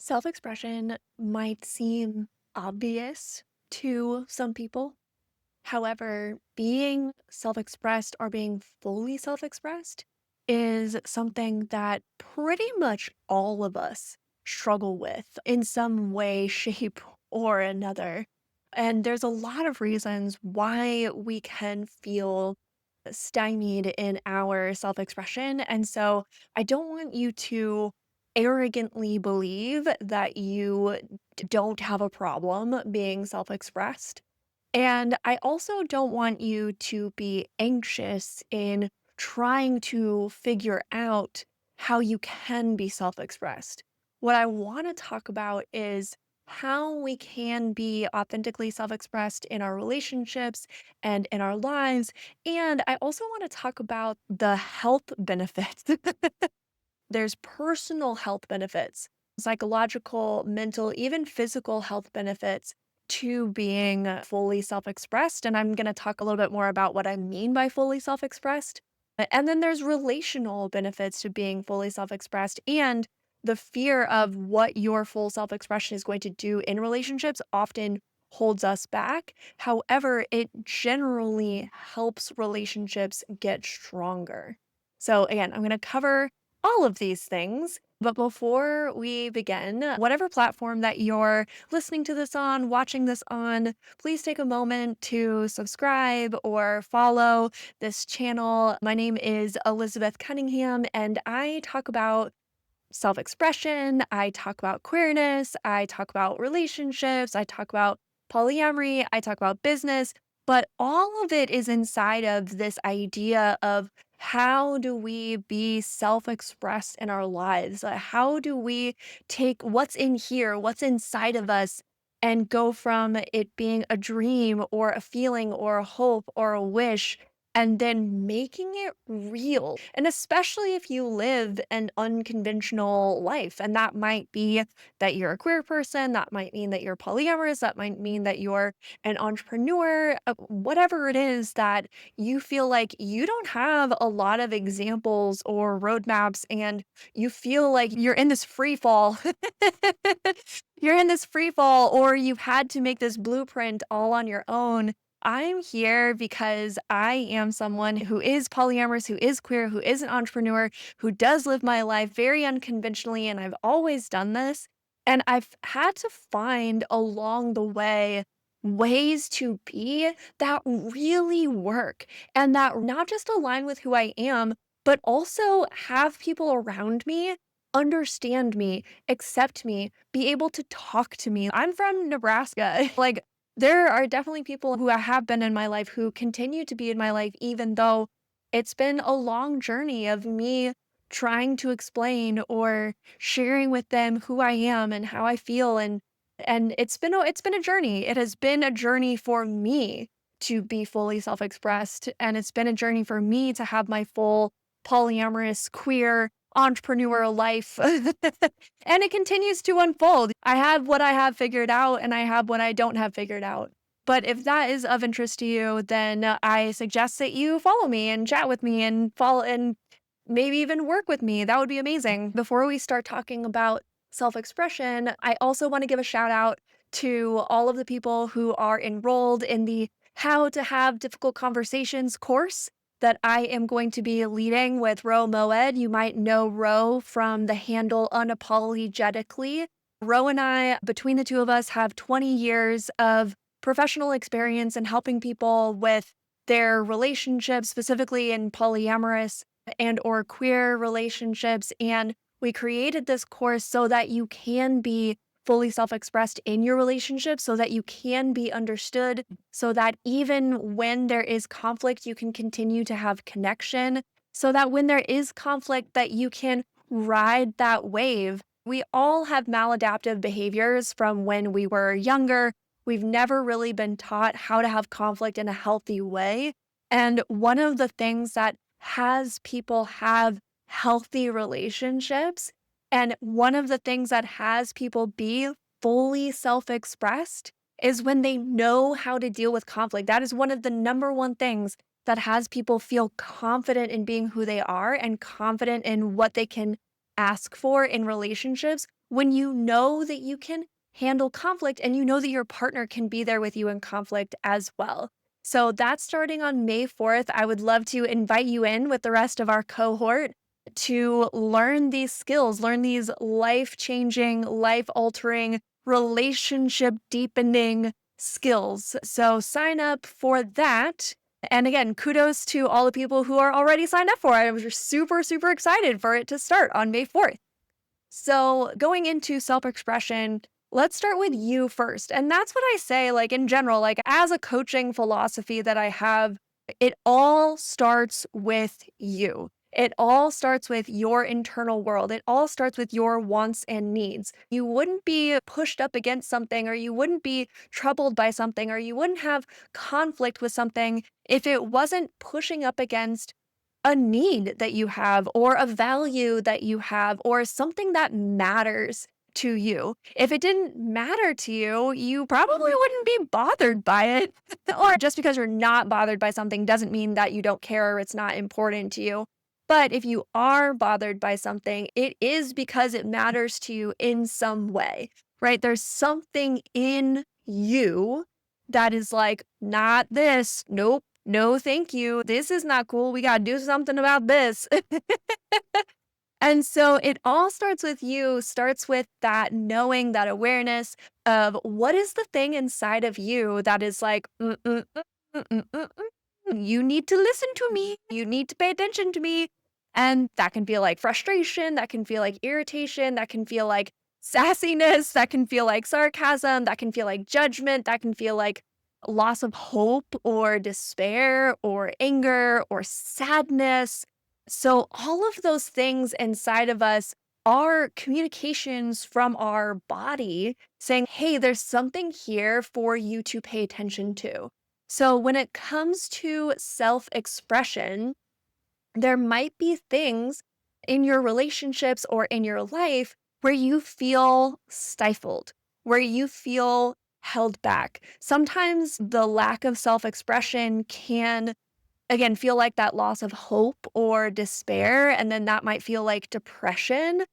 Self-expression might seem obvious to some people. However, being self-expressed or being fully self-expressed is something that pretty much all of us struggle with in some way, shape, or another. And there's a lot of reasons why we can feel stymied in our self expression. And so I don't want you to arrogantly believe that you don't have a problem being self expressed. And I also don't want you to be anxious in trying to figure out how you can be self expressed. What I want to talk about is how we can be authentically self expressed in our relationships and in our lives. And I also want to talk about the health benefits. There's personal health benefits, psychological, mental, even physical health benefits to being fully self expressed. And I'm going to talk a little bit more about what I mean by fully self expressed. And then there's relational benefits to being fully self expressed and the fear of what your full self expression is going to do in relationships often holds us back. However, it generally helps relationships get stronger. So, again, I'm going to cover all of these things. But before we begin, whatever platform that you're listening to this on, watching this on, please take a moment to subscribe or follow this channel. My name is Elizabeth Cunningham, and I talk about self expression, I talk about queerness, I talk about relationships, I talk about polyamory, I talk about business, but all of it is inside of this idea of how do we be self expressed in our lives? How do we take what's in here, what's inside of us, and go from it being a dream or a feeling or a hope or a wish and then making it real. And especially if you live an unconventional life, and that might be that you're a queer person, that might mean that you're polyamorous, that might mean that you're an entrepreneur, whatever it is that you feel like you don't have a lot of examples or roadmaps, and you feel like you're in this free fall. You're in this free fall, or you've had to make this blueprint all on your own. I'm here because I am someone who is polyamorous, who is queer, who is an entrepreneur, who does live my life very unconventionally, and I've always done this. And I've had to find along the way ways to be that really work and that not just align with who I am, but also have people around me understand me, accept me, be able to talk to me. I'm from Nebraska. Like, there are definitely people who have been in my life who continue to be in my life, even though it's been a long journey of me trying to explain or sharing with them who I am and how I feel. And it's been a journey. It has been a journey for me to be fully self-expressed. And it's been a journey for me to have my full polyamorous, queer, entrepreneurial life. And it continues to unfold. I have what I have figured out, and I have what I don't have figured out. But if that is of interest to you, then I suggest that you follow me and chat with me and follow and maybe even work with me. That would be amazing. Before we start talking about self expression, I also want to give a shout out to all of the people who are enrolled in the How to Have Difficult Conversations course that I am going to be leading with Ro Moed. You might know Ro from the handle unapologetically. Ro and I, between the two of us, have 20 years of professional experience in helping people with their relationships, specifically in polyamorous and or queer relationships. And we created this course so that you can be fully self-expressed in your relationship, so that you can be understood, so that even when there is conflict, you can continue to have connection, so that when there is conflict, that you can ride that wave. We all have maladaptive behaviors from when we were younger. We've never really been taught how to have conflict in a healthy way. And one of the things that has people have healthy relationships, and one of the things that has people be fully self expressed is when they know how to deal with conflict. That is one of the number one things that has people feel confident in being who they are and confident in what they can ask for in relationships when you know that you can handle conflict and you know that your partner can be there with you in conflict as well. So that's starting on May 4th. I would love to invite you in with the rest of our cohort to learn these skills, learn these life changing, life altering, relationship deepening skills. So sign up for that. And again, kudos to all the people who are already signed up for it. I was super, super excited for it to start on May 4th. So, going into self expression, let's start with you first. And that's what I say, like in general, like as a coaching philosophy that I have, it all starts with you. It all starts with your internal world. It all starts with your wants and needs. You wouldn't be pushed up against something, or you wouldn't be troubled by something, or you wouldn't have conflict with something if it wasn't pushing up against a need that you have or a value that you have or something that matters to you. If it didn't matter to you, you probably wouldn't be bothered by it. Or just because you're not bothered by something doesn't mean that you don't care or it's not important to you. But if you are bothered by something, it is because it matters to you in some way, right? There's something in you that is like, not this. Nope. No, thank you. This is not cool. We got to do something about this. And so it all starts with you, starts with that knowing, that awareness of what is the thing inside of you that is like, you need to listen to me. You need to pay attention to me. And that can feel like frustration. That can feel like irritation. That can feel like sassiness. That can feel like sarcasm. That can feel like judgment. That can feel like loss of hope or despair or anger or sadness. So, all of those things inside of us are communications from our body saying, hey, there's something here for you to pay attention to. So, when it comes to self expression, there might be things in your relationships or in your life where you feel stifled, where you feel held back. Sometimes the lack of self expression can again, feel like that loss of hope or despair, and then that might feel like depression.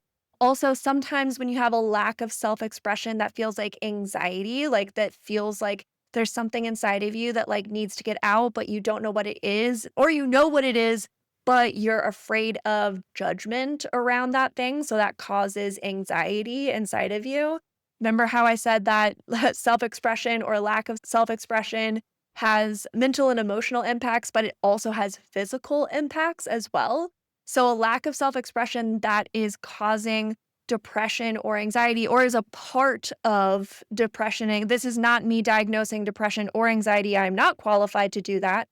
Also, sometimes when you have a lack of self-expression, that feels like anxiety, like that feels like there's something inside of you that like needs to get out, but you don't know what it is, or you know what it is, but you're afraid of judgment around that thing, so that causes anxiety inside of you. Remember how I said that self-expression or lack of self-expression has mental and emotional impacts, but it also has physical impacts as well. So, a lack of self expression that is causing depression or anxiety, or is a part of depression. And this is not me diagnosing depression or anxiety. I'm not qualified to do that.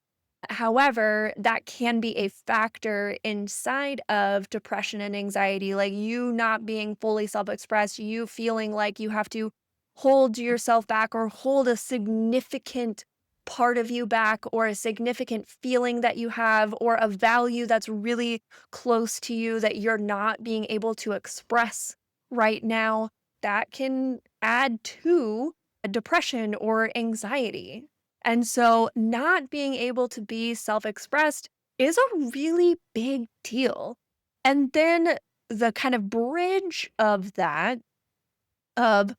However, that can be a factor inside of depression and anxiety, like you not being fully self expressed, you feeling like you have to hold yourself back or hold a significant part of you back or a significant feeling that you have or a value that's really close to you that you're not being able to express right now. That can add to depression or anxiety. And so, not being able to be self expressed is a really big deal. And then the kind of bridge of that, of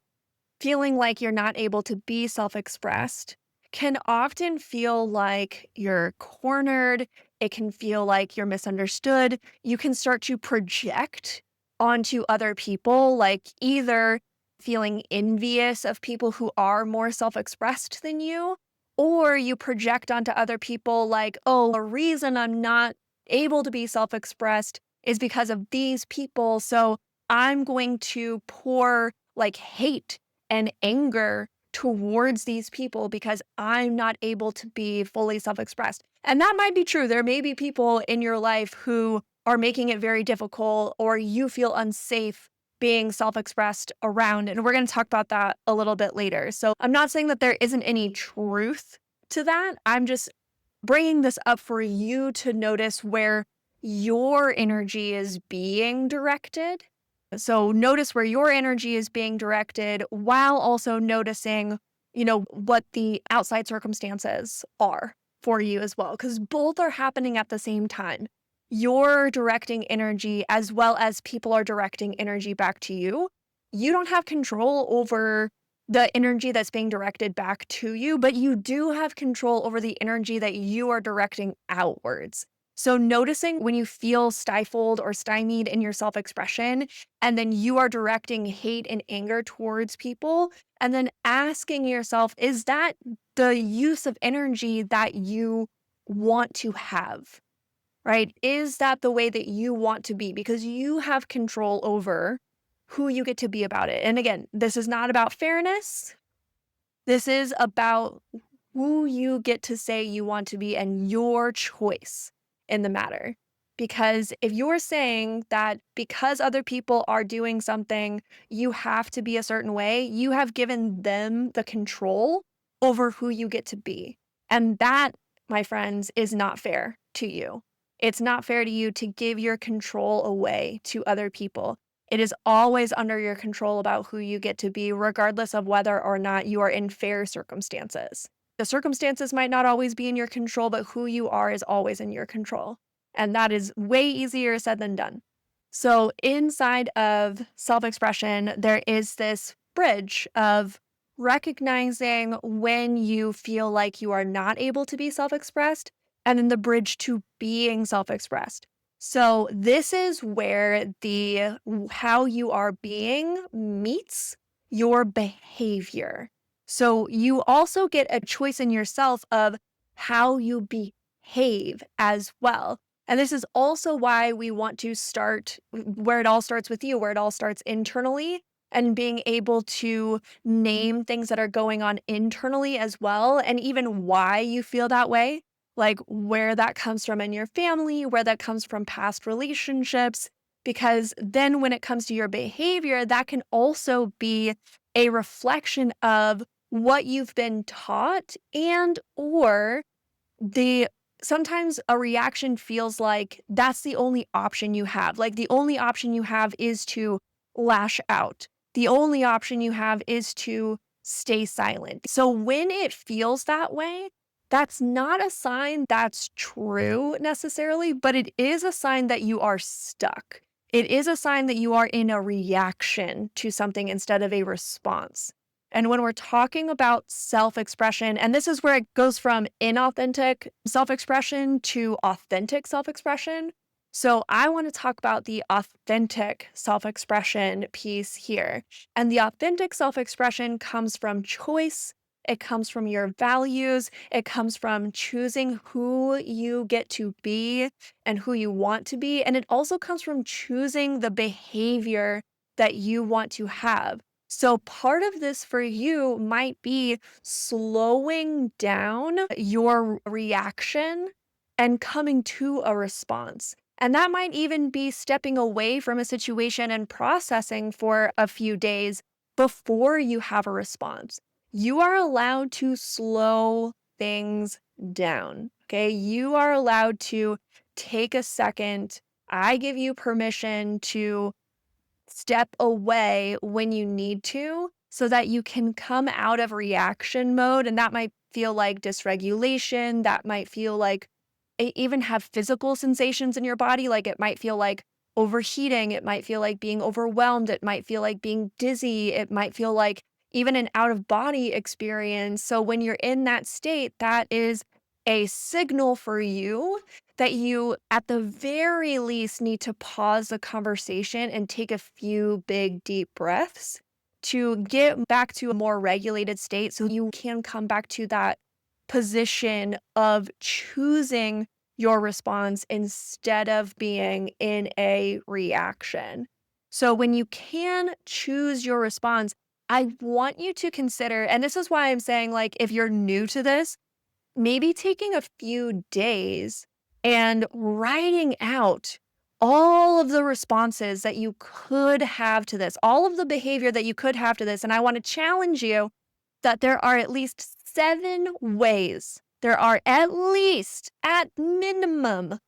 feeling like you're not able to be self expressed, can often feel like you're cornered. It can feel like you're misunderstood. You can start to project onto other people, like either feeling envious of people who are more self expressed than you, or you project onto other people, like, oh, the reason I'm not able to be self expressed is because of these people. So I'm going to pour like hate and anger towards these people because I'm not able to be fully self expressed. And that might be true. There may be people in your life who are making it very difficult or you feel unsafe being self expressed around. And we're going to talk about that a little bit later. So I'm not saying that there isn't any truth to that. I'm just bringing this up for you to notice where your energy is being directed. So notice where your energy is being directed while also noticing, what the outside circumstances are for you as well, because both are happening at the same time. You're directing energy as well as people are directing energy back to you. you don't have control over the energy that's being directed back to you, but you do have control over the energy that you are directing outwards. So noticing when you feel stifled or stymied in your self-expression, and then you are directing hate and anger towards people, and then asking yourself, is that the use of energy that you want to have? Right? Is that the way that you want to be? Because you have control over who you get to be about it. And again, this is not about fairness. This is about who you get to say you want to be and your choice in the matter. Because if you're saying that because other people are doing something, you have to be a certain way, you have given them the control over who you get to be. And that, my friends, is not fair to you. It's not fair to you to give your control away to other people. It is always under your control about who you get to be, regardless of whether or not you are in fair circumstances. The circumstances might not always be in your control, but who you are is always in your control. And that is way easier said than done. So, inside of self expression, there is this bridge of recognizing when you feel like you are not able to be self expressed, and then the bridge to being self expressed. So this is where the how you are being meets your behavior. So you also get a choice in yourself of how you behave as well. And this is also why we want to start where it all starts with you, where it all starts internally, and being able to name things that are going on internally as well, and even why you feel that way, like where that comes from in your family, where that comes from past relationships. Because then when it comes to your behavior, that can also be a reflection of what you've been taught and or the sometimes a reaction feels like that's the only option you have. Like the only option you have is to lash out. The only option you have is to stay silent. So when it feels that way, that's not a sign that's true necessarily, but it is a sign that you are stuck. It is a sign that you are in a reaction to something instead of a response. And when we're talking about self expression, and this is where it goes from inauthentic self expression to authentic self expression. So I want to talk about the authentic self expression piece here. And the authentic self expression comes from choice. It comes from your values. It comes from choosing who you get to be and who you want to be. And it also comes from choosing the behavior that you want to have. So, part of this for you might be slowing down your reaction and coming to a response. And that might even be stepping away from a situation and processing for a few days before you have a response. You are allowed to slow things down. Okay. You are allowed to take a second. I give you permission to step away when you need to so that you can come out of reaction mode. And that might feel like dysregulation. That might feel like even have physical sensations in your body. Like it might feel like overheating. It might feel like being overwhelmed. It might feel like being dizzy. It might feel like even an out of body experience. So when you're in that state, that is a signal for you that you, at the very least, need to pause the conversation and take a few big, deep breaths to get back to a more regulated state so you can come back to that position of choosing your response instead of being in a reaction. So when you can choose your response, I want you to consider, and this is why I'm saying, like, if you're new to this, maybe taking a few days and writing out all of the responses that you could have to this, all of the behavior that you could have to this. And I want to challenge you that there are at least 7 ways. There are at least, at minimum,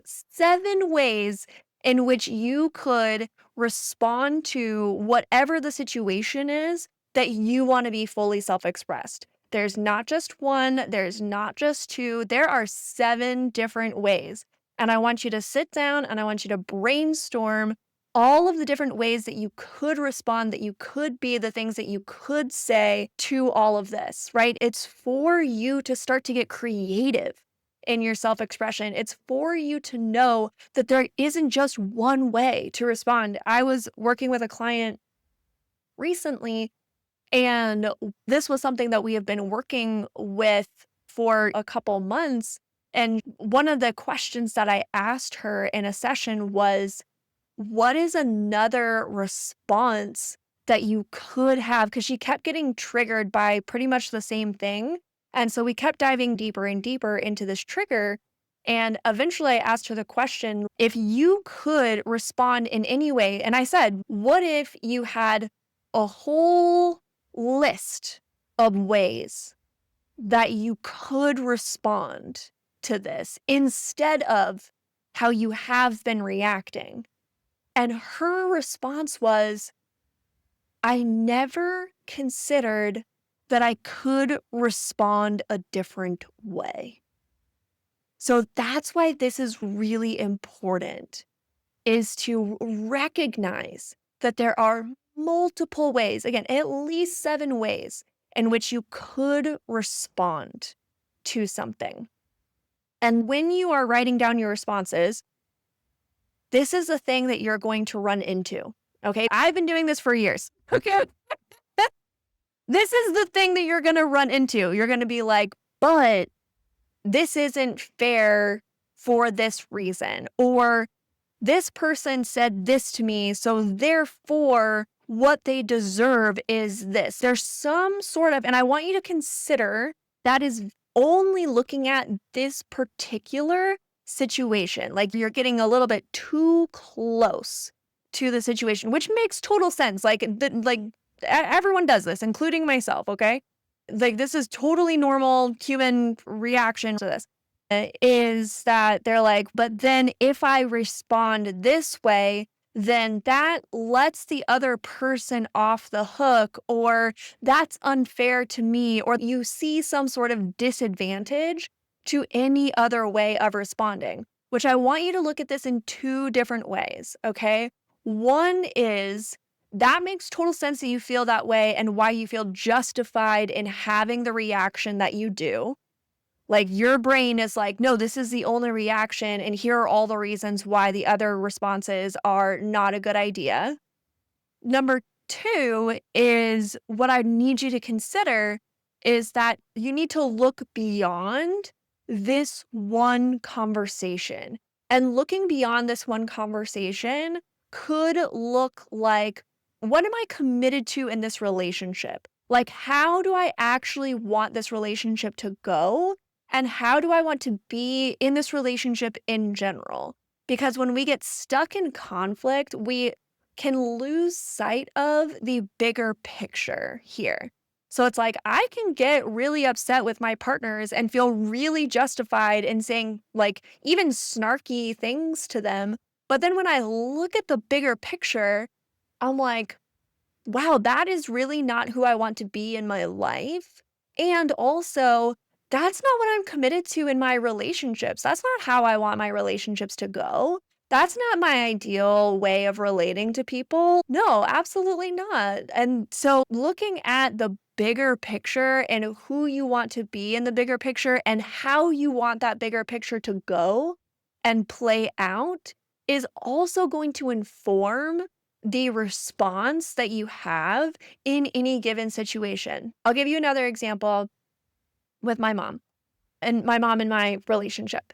7 ways in which you could respond to whatever the situation is that you want to be fully self expressed. There's not just one, there's not just two, there are 7 different ways. And I want you to sit down and I want you to brainstorm all of the different ways that you could respond, that you could be, the things that you could say to all of this, right? It's for you to start to get creative in your self expression. It's for you to know that there isn't just one way to respond. I was working with a client recently, and this was something that we have been working with for a couple months. And one of the questions that I asked her in a session was, what is another response that you could have? Because she kept getting triggered by pretty much the same thing. And so we kept diving deeper and deeper into this trigger. And eventually I asked her the question, if you could respond in any way, and I said, what if you had a whole list of ways that you could respond to this instead of how you have been reacting? And her response was, I never considered that I could respond a different way. So that's why this is really important, is to recognize that there are multiple ways, again, at least 7 ways in which you could respond to something. And when you are writing down your responses, this is the thing that you're going to run into. Okay. I've been doing this for years. Okay. This is the thing that you're going to run into. You're going to be like, but this isn't fair for this reason. Or this person said this to me, so therefore what they deserve is this. There's some sort of, and I want you to consider that is only looking at this particular situation. Like you're getting a little bit too close to the situation, which makes total sense. Everyone does this, including myself, okay? Like this is totally normal human reaction to this. Is that they're like, but then if I respond this way, then that lets the other person off the hook, or that's unfair to me, or you see some sort of disadvantage to any other way of responding, which I want you to look at this in 2 different ways, okay? One is that makes total sense that you feel that way and why you feel justified in having the reaction that you do. Like your brain is like, no, this is the only reaction, and here are all the reasons why the other responses are not a good idea. Number 2 is what I need you to consider is that you need to look beyond this one conversation. And looking beyond this one conversation could look like, what am I committed to in this relationship? Like, how do I actually want this relationship to go? And how do I want to be in this relationship in general? Because when we get stuck in conflict, we can lose sight of the bigger picture here. So it's like, I can get really upset with my partners and feel really justified in saying like even snarky things to them. But then when I look at the bigger picture, I'm like, wow, that is really not who I want to be in my life. And also, that's not what I'm committed to in my relationships. That's not how I want my relationships to go. That's not my ideal way of relating to people. No, absolutely not. And so looking at the bigger picture and who you want to be in the bigger picture and how you want that bigger picture to go and play out is also going to inform the response that you have in any given situation. I'll give you another example with my mom and my relationship.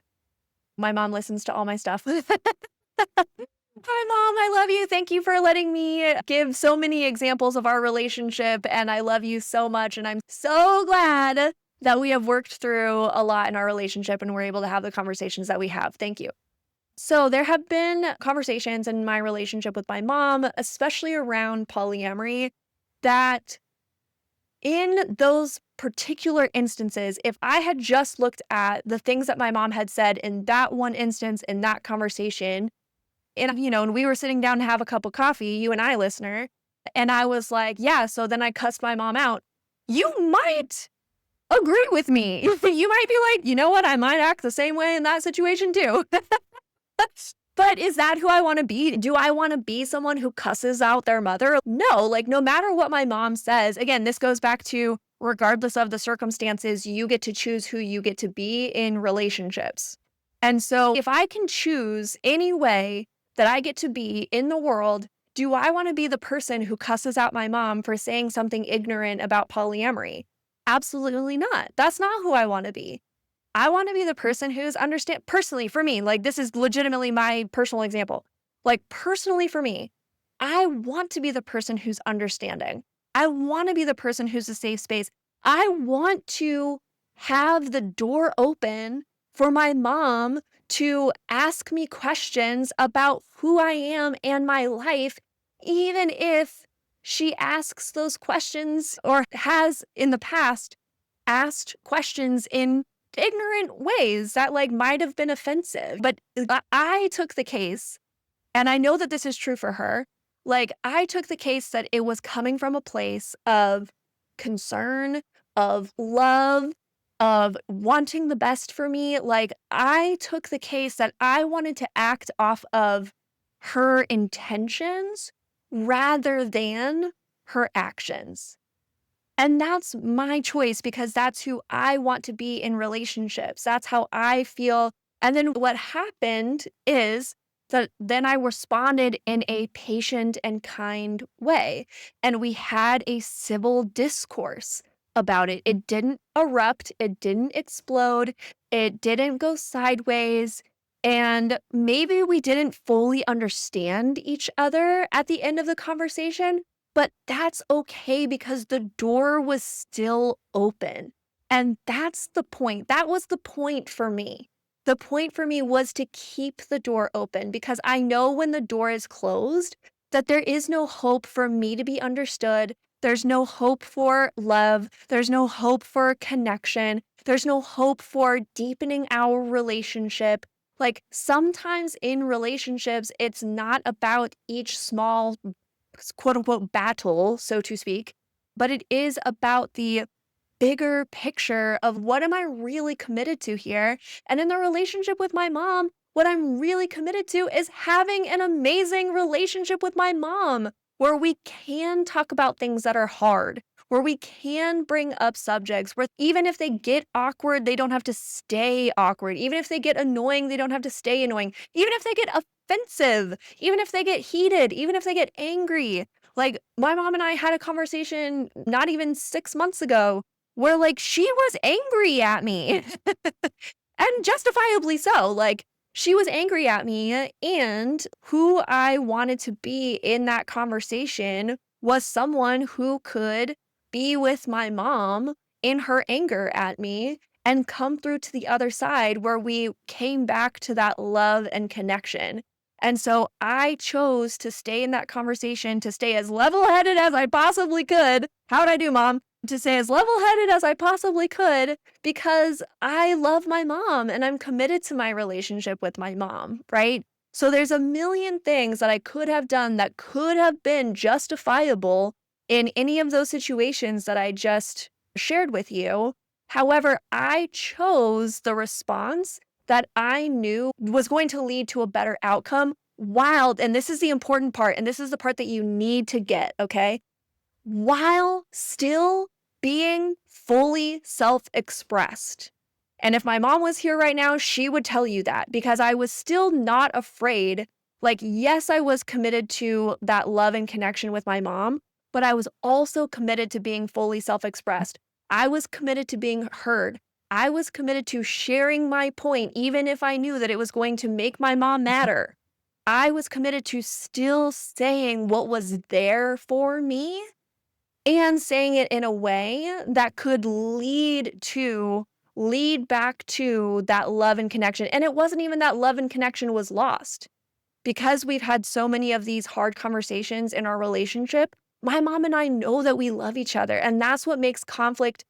My mom listens to all my stuff. Hi, Mom. I love you. Thank you for letting me give so many examples of our relationship. And I love you so much. And I'm so glad that we have worked through a lot in our relationship and we're able to have the conversations that we have. Thank you. So there have been conversations in my relationship with my mom, especially around polyamory, that in those particular instances, if I had just looked at the things that my mom had said in that one instance, in that conversation, and we were sitting down to have a cup of coffee, you and I, listener, and I was like, yeah, so then I cussed my mom out. You might agree with me. You might be like, you know what? I might act the same way in that situation too. But is that who I wanna be? Do I wanna be someone who cusses out their mother? No, like, no matter what my mom says, again, this goes back to regardless of the circumstances, you get to choose who you get to be in relationships. And so if I can choose any way that I get to be in the world, do I wanna be the person who cusses out my mom for saying something ignorant about polyamory? Absolutely not. That's not who I wanna be. I wanna be the person who's understand personally for me, like, this is legitimately my personal example. Like, personally for me, I want to be the person who's understanding. I wanna be the person who's a safe space. I want to have the door open for my mom to ask me questions about who I am and my life, even if she asks those questions or has in the past asked questions in ignorant ways that, like, might have been offensive. But I took the case, and I know that this is true for her. Like, I took the case that it was coming from a place of concern, of love, of wanting the best for me. Like, I took the case that I wanted to act off of her intentions rather than her actions. And that's my choice because that's who I want to be in relationships. That's how I feel. And then what happened is that then I responded in a patient and kind way. And we had a civil discourse about it. It didn't erupt, it didn't explode, it didn't go sideways. And maybe we didn't fully understand each other at the end of the conversation, but that's okay because the door was still open. And that's the point. That was the point for me. The point for me was to keep the door open because I know when the door is closed that there is no hope for me to be understood. There's no hope for love. There's no hope for connection. There's no hope for deepening our relationship. Like sometimes in relationships, it's not about each small quote unquote battle, so to speak, but it is about the bigger picture of what am I really committed to here? And in the relationship with my mom, what I'm really committed to is having an amazing relationship with my mom where we can talk about things that are hard, where we can bring up subjects where even if they get awkward, they don't have to stay awkward. Even if they get annoying, they don't have to stay annoying. Even if they get offensive, even if they get heated, even if they get angry. Like my mom and I had a conversation not even 6 months ago where, like, she was angry at me, and justifiably so, like, she was angry at me, and who I wanted to be in that conversation was someone who could be with my mom in her anger at me and come through to the other side where we came back to that love and connection. And so I chose to stay in that conversation, to stay as level-headed as I possibly could. How'd I do, mom? To stay as level-headed as I possibly could because I love my mom and I'm committed to my relationship with my mom, right? So there's a million things that I could have done that could have been justifiable in any of those situations that I just shared with you. However, I chose the response that I knew was going to lead to a better outcome while, and this is the important part, and this is the part that you need to get, okay? While still being fully self-expressed. And if my mom was here right now, she would tell you that because I was still not afraid. Like, yes, I was committed to that love and connection with my mom, but I was also committed to being fully self-expressed. I was committed to being heard. I was committed to sharing my point, even if I knew that it was going to make my mom madder. I was committed to still saying what was there for me and saying it in a way that could lead back to that love and connection. And it wasn't even that love and connection was lost. Because we've had so many of these hard conversations in our relationship, my mom and I know that we love each other, and that's what makes conflict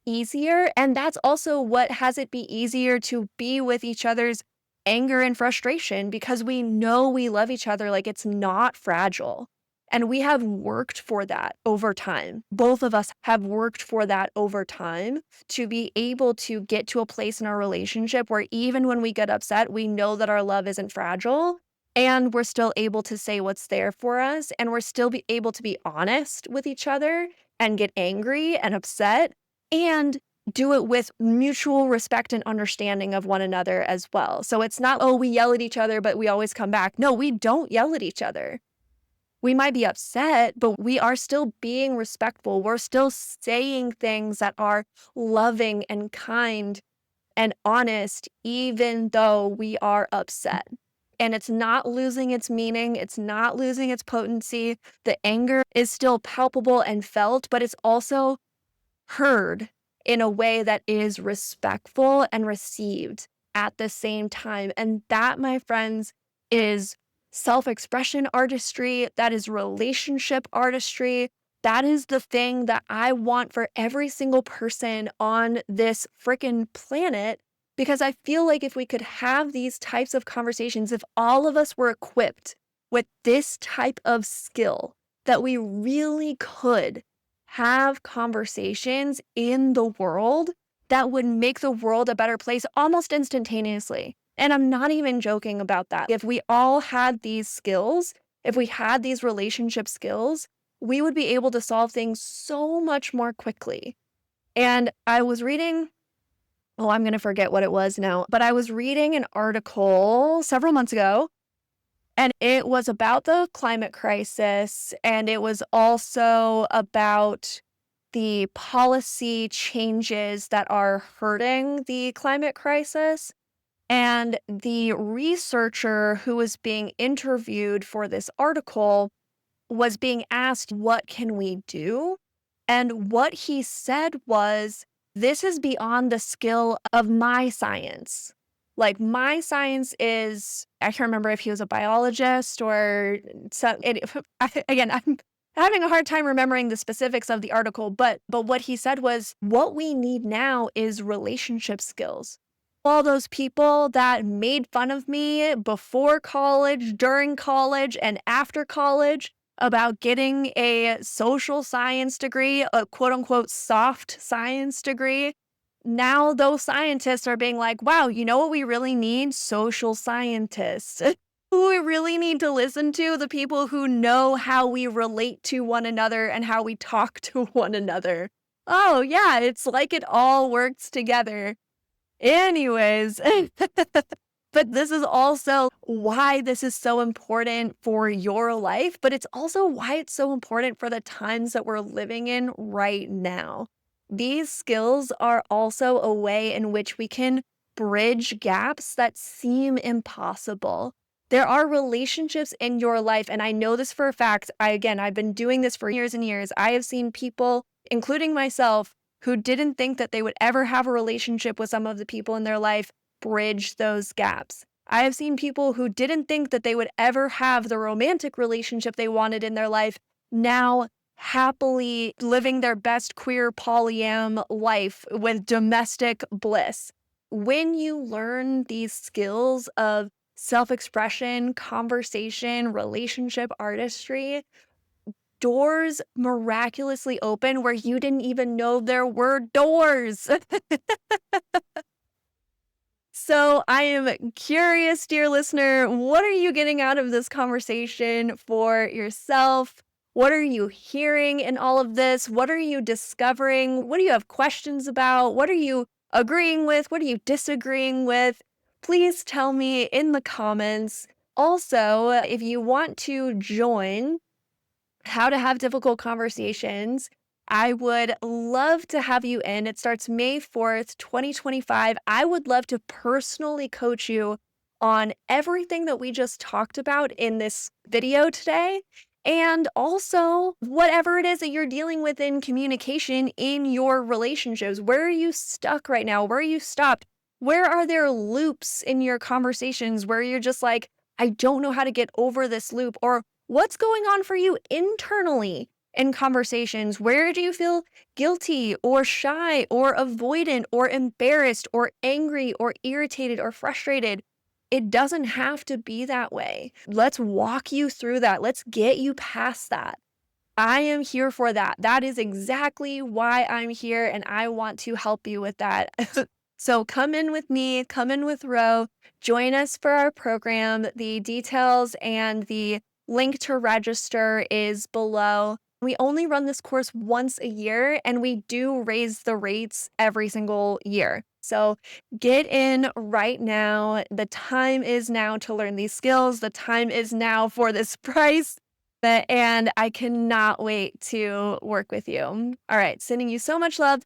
easier, and that's also what has it be easier to be with each other's anger and frustration because we know we love each other like it's not fragile. And we have worked for that over time. Both of us have worked for that over time to be able to get to a place in our relationship where even when we get upset, we know that our love isn't fragile and we're still able to say what's there for us, and we're still be able to be honest with each other and get angry and upset and do it with mutual respect and understanding of one another as well. So it's not, oh, we yell at each other, but we always come back. No, we don't yell at each other. We might be upset, but we are still being respectful. We're still saying things that are loving and kind and honest, even though we are upset. And it's not losing its meaning, it's not losing its potency. The anger is still palpable and felt, but it's also heard in a way that is respectful and received at the same time. And that, my friends, is self expression artistry. That is relationship artistry. That is the thing that I want for every single person on this freaking planet. Because I feel like if we could have these types of conversations, if all of us were equipped with this type of skill, that we really could have conversations in the world that would make the world a better place almost instantaneously. And I'm not even joking about that. If we all had these skills, if we had these relationship skills, we would be able to solve things so much more quickly. And I was reading, oh, I'm going to forget what it was now, but I was reading an article several months ago, and it was about the climate crisis, and it was also about the policy changes that are hurting the climate crisis. And the researcher who was being interviewed for this article was being asked, what can we do? And what he said was, this is beyond the skill of my science. Like, my science is, I can't remember if he was a biologist or so. Again, I'm having a hard time remembering the specifics of the article, but what he said was, what we need now is relationship skills. All those people that made fun of me before college, during college, and after college about getting a social science degree, a quote unquote soft science degree. Now those scientists are being like, wow, you know what we really need? Social scientists. Who we really need to listen to? The people who know how we relate to one another and how we talk to one another. Oh, yeah, it's like it all works together. Anyways, but this is also why this is so important for your life, but it's also why it's so important for the times that we're living in right now. These skills are also a way in which we can bridge gaps that seem impossible. There are relationships in your life, and I know this for a fact. I've been doing this for years and years. I have seen people, including myself, who didn't think that they would ever have a relationship with some of the people in their life, bridge those gaps. I have seen people who didn't think that they would ever have the romantic relationship they wanted in their life, now happily living their best queer polyam life with domestic bliss. When you learn these skills of self-expression, conversation, relationship artistry, doors miraculously open where you didn't even know there were doors. So I am curious, dear listener, what are you getting out of this conversation for yourself? What are you hearing in all of this? What are you discovering? What do you have questions about? What are you agreeing with? What are you disagreeing with? Please tell me in the comments. Also, if you want to join How to Have Difficult Conversations, I would love to have you in. It starts May 4th, 2025. I would love to personally coach you on everything that we just talked about in this video today. And also, whatever it is that you're dealing with in communication in your relationships. Where are you stuck right now? Where are you stopped? Where are there loops in your conversations where you're just like, I don't know how to get over this loop? Or what's going on for you internally in conversations? Where do you feel guilty or shy or avoidant or embarrassed or angry or irritated or frustrated? It doesn't have to be that way. Let's walk you through that. Let's get you past that. I am here for that. That is exactly why I'm here, and I want to help you with that. So come in with me, come in with Ro, join us for our program. The details and the link to register is below. We only run this course once a year and we do raise the rates every single year. So get in right now. The time is now to learn these skills. The time is now for this price. And I cannot wait to work with you. All right, sending you so much love.